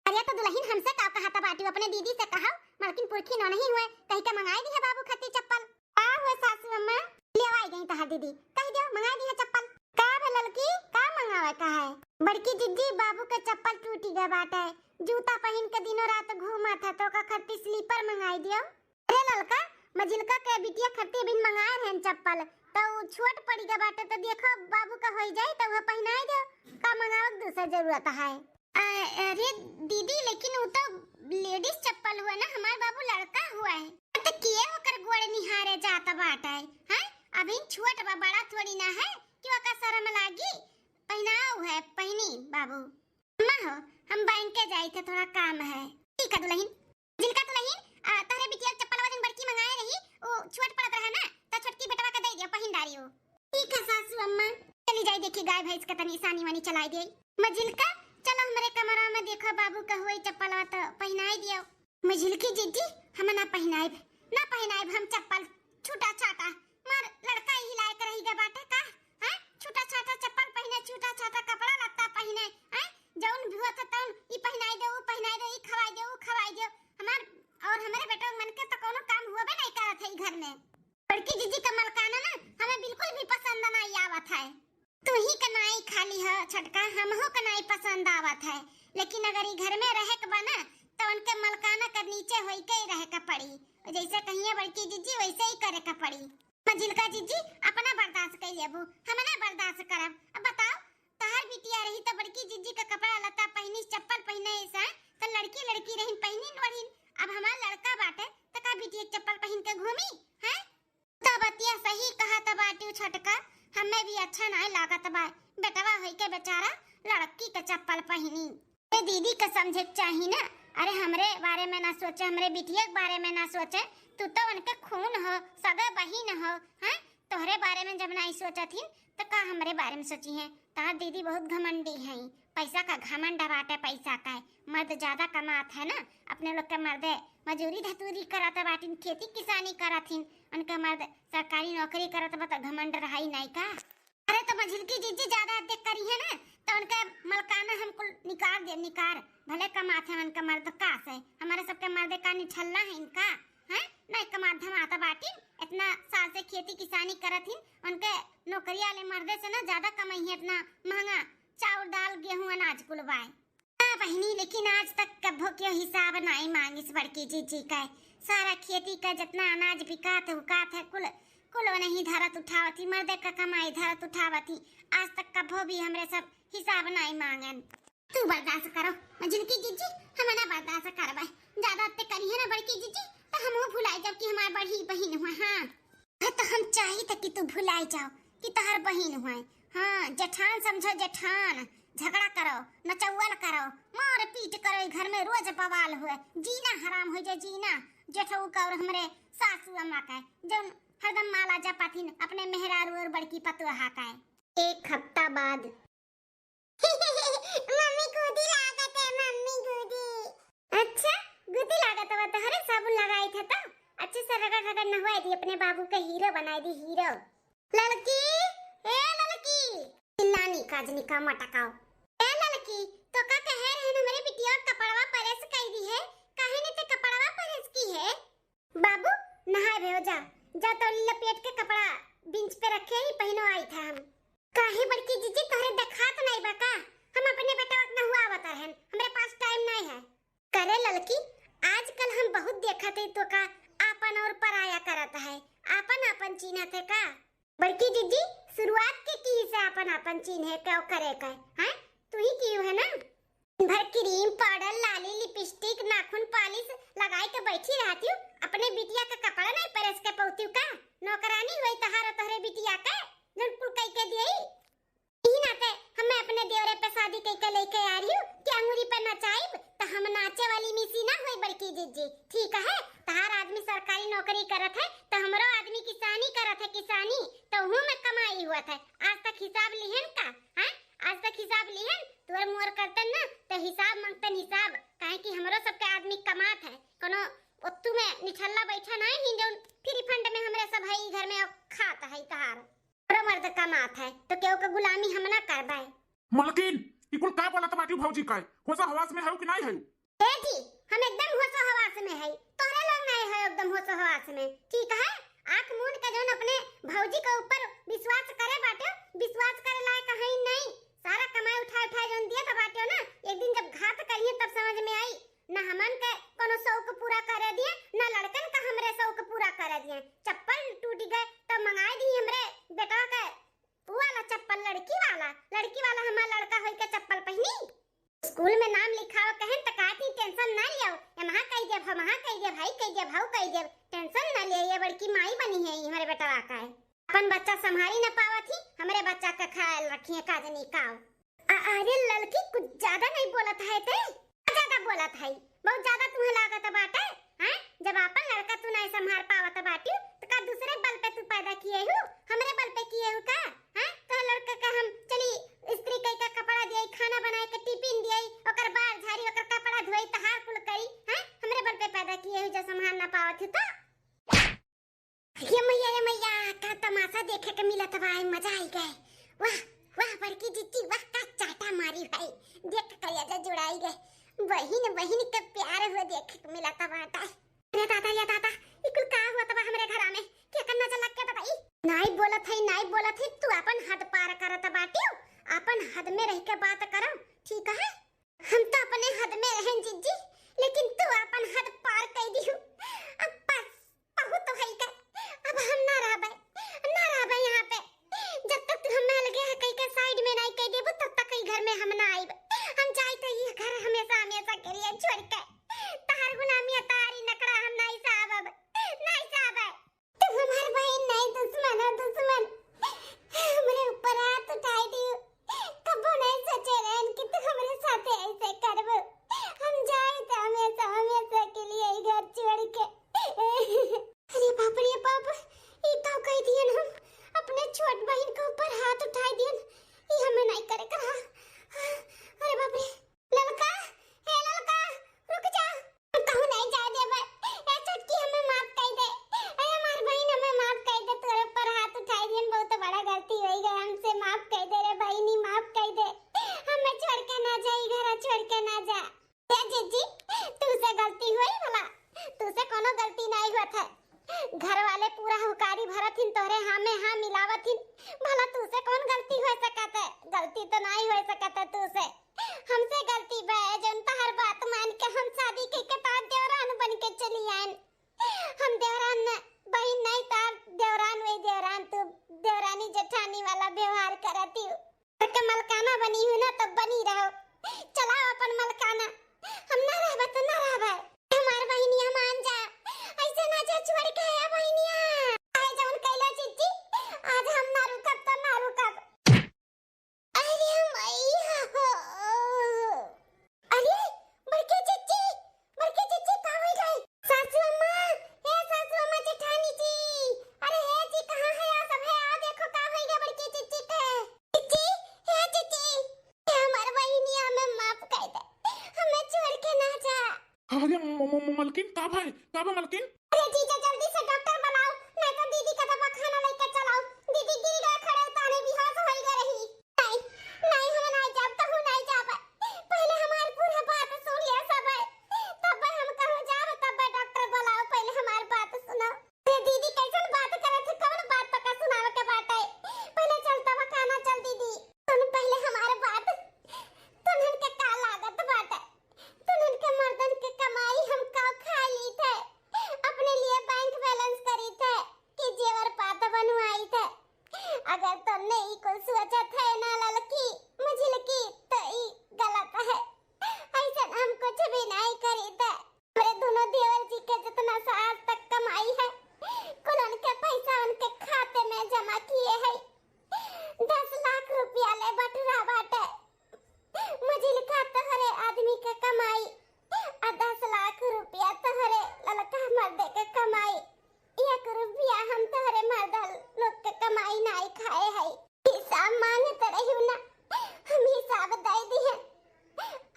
अरे तो दुल्हन हमसे का कहा था बाटी, अपने दीदी से कहा, मलकिन पुरखी न नहीं हुए, कहीं का मंगाई दी है बाबू खाती चप्पल। का हुए सासू अम्मा, ले आई गई तहार दीदी, कह दियो मंगाई दी है चप्पल। का ललकी का मंगावे का है? बड़की जिज्जी बाबू के चप्पल टूटी गया बाटा है, जूता पहन के दिनों रात घूमा था, तो का खट्टी स्लीपर मंगाई दियो। अरे ललका मजिलका के बिटिया खट्टी बिन मंगाए हैं चप्पल, तो छोट पड़ी गया बाटा, तो देखो बाबू का हो जाए तो वह पहनाई दो, का मंगावे दूसरा जरूरत है। अरे दीदी लेकिन वो तो लेडीज चप्पल हुआ ना, हमारे बाबू लड़का हुआ है, तो किए होकर गोड़ निहारे जाता बाटा है। हैं अभी छोट बा, बड़ा थोड़ी ना है कि का शर्म लागी, पहनाओ है पहनी बाबू। अम्मा हो हम बैंक के जाए थे, थोड़ा काम है। ठीक है दुल्हन, जिनका दुल्हन तहरे बिटिया चप्पल वजन बड़की मंगाए रही, वो छोट पड़त रहा ना, तो छोटकी बेटवा का दे दियो पहन डारी हो। ठीक है सासू अम्मा, चली जाई देखी गाय भैंस का तनी सानी वानी चलाई दे। मजिलका चलो हमारे कमरा में देखो बाबू का हुई चप्पल तो पहनाई दियो। मजिलकी जीजी हम ना पहनाइब हम चप्पल छूटा छाटा, मार लड़का ही लायक रही गा बाटे का। हैं छूटा छाटा चप्पल पहने, छूटा छाटा कपड़ा लत्ता पहने, हैं जौन भी होत तौन ई पहनाई दे, ई खवाई दे हमार, और हमारे बेटा मन के तो कोनो काम हुआबे नहीं करत है घर में। बड़की जीजी का मलकाना ना हमें बिल्कुल भी पसंद नहीं आवत है, तू ही कनाई खाली है छटका, हमहू कनाई पसंद आवत है, लेकिन अगर ई घर में रहे के बना तो उनके मलकाना कर नीचे होई के रहे का पड़ी, जैसे कहिए बड़की जीजी वैसे ही करे का पड़ी। मजिलका जीजी अपना बर्दाश्त कर लेबू, हम ना बर्दाश्त करब। अब बताओ तहार बिटिया रही तो बड़की जीजी का कपड़ा लता पहनी, चप्पल पहने ऐसा, तो लड़की रही पहनी नोड़ीन, अब हमार लड़का बाटे तो का बिटिया चप्पल पहन के घूमी हैं? तो बतिया सही कहा था बाटी छटका, हमें भी अच्छा नहीं लागत बा, बेटवा होई के बेचारा लड़की के चप्पल पहनी। ए दीदी का समझे चाहिए ना, अरे हमरे बारे में ना सोचे, हमरे बिटिया के बारे में ना सोचे, तू तो उनके खून हो, सगा बहिन हो, हैं तोहरे बारे में जब नहीं सोचा थी तो का हमरे बारे में सोची है। तार दीदी बहुत घमंडी है, पैसा का घमंड बाटे, पैसा का है, मर्द ज्यादा कमात है ना, अपने लोग के मर्दे मजूरी धतूरी करत बाटिन, खेती किसानी करथिन, उनके मर्द सरकारी नौकरी करत बा, तो घमंड रही नहीं का। अरे तो मझिलकी जीजी ज्यादा देख करी है ना, तो उनका मलकाना हमको निकार भले कमाते हैं उनका मर्द का से, हमारे सबके मर्दे का निठल्ला है इनका, हैं नहीं कमात धमाता बाटी, इतना साल से खेती किसानी करत ही, उनके नौकरी वाले मर्दे से ना ज्यादा कमाई है, इतना महंगा चावल दाल गेहूं अनाज कुलवाए। हाँ बहनी लेकिन आज तक कभो क्यों हिसाब नहीं मांगिस बड़की जीजी का, सारा खेती का जितना अनाज बिकात हुकात है कुल नहीं धरत उठावती, मर्दे का कमाई धरत उठावती, आज तक कभो भी हमरे सब हिसाब नहीं मांगन। तू बर्दाश्त करो जिनकी जीजी, हम ना बर्दाश्त करबे, ज्यादा अत्ते करी है ना बड़की जीजी तो हम भुलाई जाओ कि हमार बड़ी बहन हुआ। हाँ तो हम चाहिए था कि तू भुलाई जाओ कि तोहर बहन हुआ। हाँ जेठान समझो जेठान, झगड़ा करो नचौवल करो मार पीट करो, घर में रोज बवाल हुए, जीना हराम हो जाए जीना। जेठऊ का और हमरे सासू अम्मा का जो हरदम माला जपाथिन अपने मेहरारू और बड़की पतोहा का। 1 हफ्ता बाद मम्मी गुदी लागत है, मम्मी गुदी। अच्छा गुदी लागत है तो हरे साबुन लगाई था तो अच्छे से रगड़ न हुआ थी, अपने बाबू का हीरो बनाई दी हीरो। लड़की ए लड़की नानी काजनी का मटकाओ। ए लड़की तो का कह रहे हैं मेरे बिटिया कपड़वा प्रेस कर दी है, काहे ने ते कपड़वा प्रेस की है? बाबू नहाए भे जा जा तो लपेट के कपड़ा बिंच पे रखे ही पहनो आई था हम। काहे बड़की जीजी तोहरे देखा तो नहीं बका, हम अपने बेटा उतना हुआ बता है, हमारे पास टाइम नहीं है। करे लड़की आजकल हम बहुत देखा थे तो का आपन और पराया करता है, आपन चीना थे का। बड़की जीजी शुरुआत के की अपन चिन्हे के और करे के हैं? तू ही क्यों है ना? भर क्रीम पाउडर लाली लिपस्टिक नाखून पॉलिश लगाई के बैठी रहती हूँ। अपने बिटिया का कपड़ा नहीं प्रेस के पौती का नौकरानी हुई तहार तोहरे बिटिया के जन कुल कई के दिए ई नाते हमें अपने देवरे पे शादी कई के लेके आ रही हूँ कि अंगूरी पे नचाइब तो हम नाचे वाली मिसी ना होई बड़की जीजी। ठीक है तहार आदमी सरकारी नौकरी करत है तो हमरो आदमी किसानी करत है किसानी तो हूँ में कमाई हुआ था। आज तक हिसाब लिहन का हैं? आज तक हिसाब लिहन तोर मोर करतन ना तो हिसाब मांगतन हिसाब काहे कि हमरो सबके आदमी कमात है कोनो ओत्तू में निठल्ला बैठा नहीं ही जो फ्री फंड में हमरे सब है घर में खाता है तहार और मर्द कमात है तो केहू के गुलामी हम ना करबाए। मलकिन ई कुल का बोलत बाटी भौजी का होसा हवास में है कि नहीं है? ए जी हम एकदम होश हवास में है तोरे लोग नहीं है एकदम होश हवास में। ठीक है आंख मूंद के जोन अपने भौजी के ऊपर विश्वास करे बाटे विश्वास करे लायक है नहीं। सारा कमाई उठा उठा जोन दिया तो बाटे ना एक दिन जब घात करिए तब समझ में आई ना हमन के कोनो शौक पूरा करे दिए ना लड़कन का हमरे शौक पूरा करे दिए। चप्पल टूट गए तो मंगाई दी हमरे बेटा के वो वाला चप्पल लड़की वाला हमारा लड़का होई के चप्पल पहनी स्कूल में नाम लिखाव कहन त काती टेंशन ना लियो यहां कह दे वहां कह दे भाई कह दे भाऊ कह दे टेंशन ना ले ये बड़की माई बनी है हमारे बेटा का है अपन बच्चा संभाली ना पावत ही हमरे बच्चा का ख्याल रखिए काजनी काव। अरे लड़की कुछ ज्यादा नहीं बोलत है ते ज्यादा बोलत है बहुत ज्यादा तुम्हें लागत बाटे हैं? जब अपन लड़का तू नहीं संभाल पावत बाटी तो का दूसरे बल पे तू पैदा किए हो हमरे बल पे किए हो का हैं? तो लड़का का हम चली स्त्री कई का कपड़ा दिए खाना बनाए के टिफिन दिए ओकर बार झाड़ी ओकर कपड़ा धोई तहार कुल करी हैं? हमरे बल पे पैदा किए हो जो संभाल ना पावत हो तो ये मैया का तमाशा देखे के मिलत बा मजा आई गए। वाह वाह बड़की जित्ती वाह का चाटा मारी भाई देख कलेजा जुड़ाई गए बहिन के प्यार हुआ देखे के मिला था बाटा। अरे दादा या दादा ई कुल का हुआ तबा हमरे घर में क्या करना चला के बताई नहीं बोलत है तू अपन हद पार करत बाटी अपन हद में रह के बात करो ठीक है। हम तो अपने हद में रहें जीजी लेकिन तू अपन हद पार कर दी हो अब बस बहुत तो है का अब हम ना रहबे यहाँ पे जब तक तू हमें लगे है कहीं के साइड में नहीं कह देबो तब तक घर में हम ना आइब हम जाई तो ये घर हमेशा के लिए छोड़ के तार गुलामी तारी नकड़ा हम नहीं साहब तू हमार बहन नहीं दुश्मन हमरे ऊपर हाथ उठाई दी कबो नहीं सोचे रहन कि तू हमरे साथ ऐसे करबो हम जाई तो हमेशा के लिए घर छोड़ के। अरे बाप रे बाप ये तो कह दियन हम अपने छोट बहन के ऊपर हाथ उठाई दियन ये हमें नहीं करे कर। अरे बाप रे ललका रुक जा कहूं नहीं जा देबे ए छोटकी हमें माफ कर दे ए हमार बहन हमें माफ कर दे तोरे ऊपर हाथ उठाई दियन बहुत बड़ा गलती हो गई हमसे माफ कर दे रे बहनी माफ कर दे हमें छोड़ के ना जाई घर छोड़ के ना जा। ए जीजी तुझसे गलती हुई भला तुझसे कोनो गलती नहीं हुआ था घर वाले पूरा हुकारी भरथिन तोरे हाँ में हाँ मिलावथिन भला तुझसे कौन गलती हो सकत है गलती तो नहीं हो सकत है तुझसे हमसे गलती बे जनता हर बात मान के हम शादी के बाद देवरान बन के चली आन हम देवरान बहन नहीं तार देवरान तू देवरानी जेठानी वाला व्यवहार करती हो के मलकाना बनी हो ना तब बनी रहो चलाओ अपन मलकाना हम ना रहबे तो ना रहबे हमार बहनिया मान जा ऐसे ना जा छोड़ के है बहनिया आए जौन कैला चिट्ठी आज हम ना रुकब तो ना रुकब। अरे मैया हो अरे बड़के चिट्ठी का होई गई सासू अम्मा जेठानी जी अरे हे जी कहां है आ सब है आ देखो का होई गई बड़की चिट्ठी के चिट्ठी हमार बहनिया में माफ कर दे हमें छोड़ के ना जा। अरे मलकिन का भाई मलकिन अरे जीजा जल्दी से डॉक्टर बुलाओ नहीं तो दीदी का दवा खाना लेकर चलाओ दीदी गिर गए खड़े उताने बेहोश हो गई रही नहीं हम नहीं जाब तो नहीं जाब पहले हमार पूरा बात सुन ले सब तब हम कहूं जाब तब डॉक्टर बुलाओ पहले हमार बात सुनो। अरे दीदी कैसन बात करे थे कौन बात तो का सुनावे के बात है पहले चल दवा खाना चल दीदी सुन पहले हमार बात तुनन के का लागत बात तुनन के मर्दन के कमाई हम का खा ली थे ई को सोचत है ना ललकी मुझलकी तो ई गलत है। ऐसा हम कुछ भी नहीं करी था। मेरे दोनों देवर जी के जितना सा आज तक कमाई है कुल उनके पैसा उनके खाते में जमा किए है। 10 लाख रुपया ले बटुरा बाटे। मुझे लिखा तोहरे आदमी के कमाई आ 10 लाख रुपया तोहरे ललका मर्दे के कमाई। 1 रुपया हम तोहरे मर्द लोग के कमाई नहीं खाए है। हिसाब मांगते रही ना हम हिसाब दे दिए।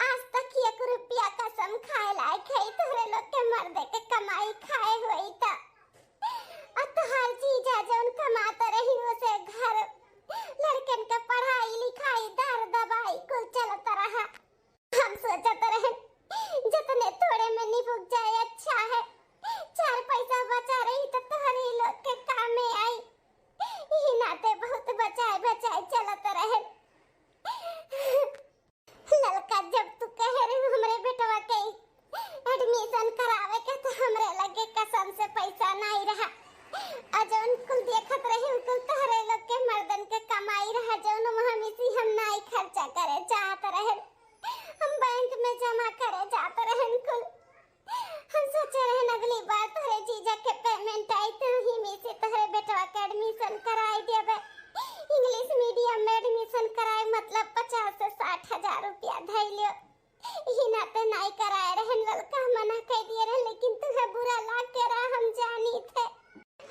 आज तक 1 रुपया कसम खाए लायक है तोहरे लोग के मर्दे के कमाई खाए हुई था। अब तो हर चीज है जो कमाते रही उसे घर लड़कन के पढ़ाई लिखाई दर दवाई कुल चलता रहा। हम सोचते रहे जितने थोड़े में निभुक जाए अच्छा है। 4 पैसा बचा रही तो तुम्हारे लोग के काम में आई। यही नाते बहुत बचाए बचाए चलते रहे। लड़का जब तू कह रही हमरे बेटवा के एडमिशन करावे के तो हमरे लगे कसम से पैसा नहीं रहा। अजौन कुल देखत रही कुल तोहरे लोग के मर्दन के कमाई रहा जौन हम इसी हम नहीं खर्चा करे चाहत रहे। हम बैंक में जमा करे जाते रहे कुल। हम सोचे रहे अगली बार तोहरे जीजा के पेमेंट आई तो ही में से तोहरे बेटवा के एडमिशन कराई देबे। इंग्लिश मीडियम में एडमिशन कराए मतलब 50 से 60 हजार रुपया धैलियो। ही नाते नहीं कराए रहे लड़का मना कह दिए रहे लेकिन तुम्हें बुरा लग के रहा हम जानी थे।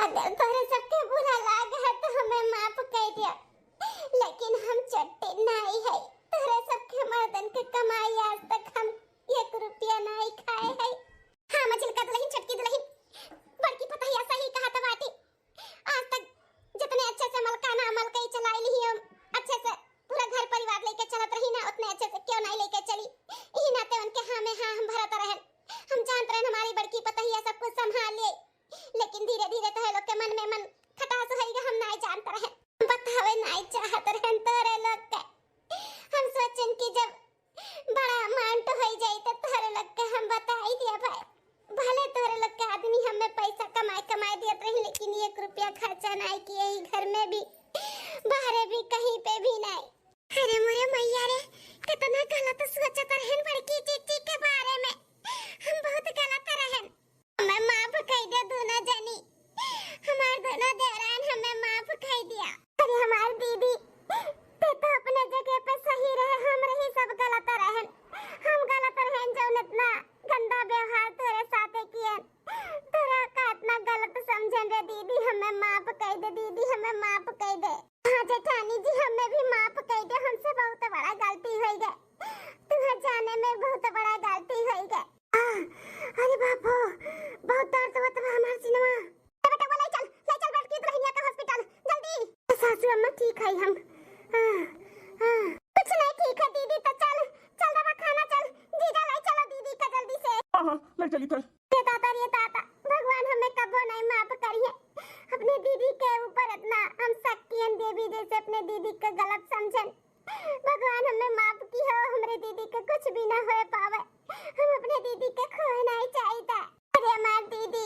अगर तोहरे सबके बुरा लाग है तो हमें माफ कर दिया। लेकिन हम चट्टी नहीं है। तोहरे सबके मर्दन के कमाई आज तक हम 1 रुपया नहीं खाए है। हाँ मछली का दुल्हन छटकी दुल्हन बड़की पता ही ऐसा ही कहा था बाटी। आज तक जितने अच्छे से मलकाना अमल कई चलाई ली हम अच्छे से पूरा घर परिवार लेके चलत रही ना उतने अच्छे से क्यों नहीं लेके चली। यही नाते उनके हाँ में हाँ हम भरत रहे। हम जानते रहे हमारी बड़की पता ही सब कुछ संभाल ले। लेकिन धीरे धीरे तो है लोग के मन में मन खटास होएगा हम नहीं जानते रहे। हम बतावे नहीं चाहते रहे तोरे लोग के। हम सोचन कि जब बड़ा अमाउंट हो जाए तो तोरे लोग के हम बता ही दिया भाई। भले तोरे लोग के आदमी हमें पैसा कमाए देत रही लेकिन 1 रुपया खर्चा नहीं किए ही घर में भी बाहर भी कहीं पे भी नहीं। अरे मोरे मैया रे कितना गलत सोचत रहन बड़की चीची के बारे में। हम बहुत गलत रहन। हमें माफ कर दे दोनों जनी। हमार दोनों देवरान हमें माफ कर दिया। अरे हमार दीदी तो अपने जगह पे सही रहे हम रही सब गलत रहन। हम गलत रहन जो इतना गंदा व्यवहार तोरे साथे किए। तोरा का इतना गलत समझन रे दीदी हमें माफ कर दे। दीदी हमें माफ कर दे। हाँ जेठानी जी हमें भी माफ कर दे। हमसे बहुत बड़ा गलती हो गई। तुम्हें जाने में बहुत बड़ा गलती हो गई। अरे बापू बहुत दर्द होता है हमारे सिनेमा। बेटा वो ले चल बड़की दुल्हनिया का हॉस्पिटल जल्दी। सासू अम्मा ठीक है हम। कुछ नहीं ठीक है दीदी तो चल दवा खाना चल। जीजा ले चलो दीदी का जल्दी से। हाँ ले चली थे। ये ताता भगवान हमें कबो नहीं माफ करिए। अपने दीदी के ऊपर इतना हम शक्तियां देवी जैसे अपने दीदी को गलत समझन। भगवान हमें माफ की हो। हमारे दीदी को कुछ भी ना हो पावे। हम अपने दीदी के खोए नहीं चाहिए। अरे हमारी दीदी